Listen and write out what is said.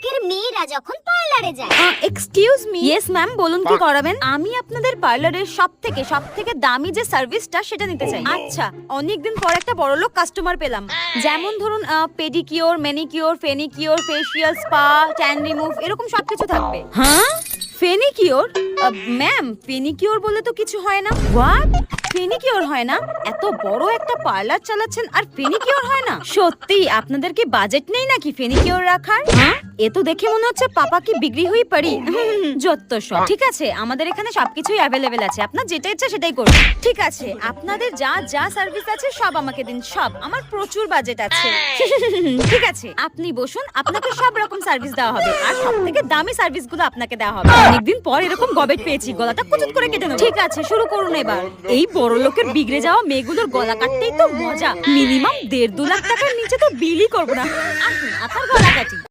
লোকের মেয়েরা যখন পার্লারে যায়। Excuse me. ইয়েস ম্যাম, বলুন কি করাবেন? আমি আপনাদের পার্লারের সবথেকে দামি যে সার্ভিসটা সেটা নিতে চাই। আচ্ছা, অনেকদিন পর একটা বড়লোক কাস্টমার পেলাম। যেমন ধরুন পেডিকিওর, ম্যানিকিওর, ফেনিকিওর, ফেশিয়াল, স্পা, ট্যান রিমুভ, এরকম সবকিছু থাকবে। হ্যাঁ, ফেনিকিওর? ম্যাম, ফেনিকিওর বলে তো কিছু হয় না। হোয়াট? ফেনিকিওর হয় না? এত বড় একটা পার্লার চালাচ্ছেন আর ফেনিকিওর হয় না? সত্যি আপনাদের কি বাজেট নেই নাকি ফেনিকিওর রাখার? হ্যাঁ, এ তো দেখে মনে হচ্ছে পাপা কি বিক্রি হয়ে পারি। যত সব। ঠিক আছে, আমাদের এখানে সবকিছুই অ্যাভেলেবেল আছে, আপনার যেটা ইচ্ছা সেটাই করুন। ঠিক আছে, আপনাদের যা যা সার্ভিস আছে সব আমাকে দিন, সব। আমার প্রচুর বাজেট আছে। ঠিক আছে, আপনি বসুন, আপনাকে সব রকম সার্ভিস দেওয়া হবে, আর সবথেকে দামি সার্ভিসগুলো আপনাকে দেওয়া হবে। অনেকদিন পর এরকম গবেট পেয়েছি, গলাটা কুচুত করে কেটে নেব। ঠিক আছে, শুরু করুন এবার। এই বড় লোকের বিগড়ে যাওয়া মেয়েগুলোর গলা কাটতেই তো মজা। মিনিমাম 1.5-2 লাখ টাকার নিচে তো বিলই করবো না। আসুন, আপনার গলা কাটি।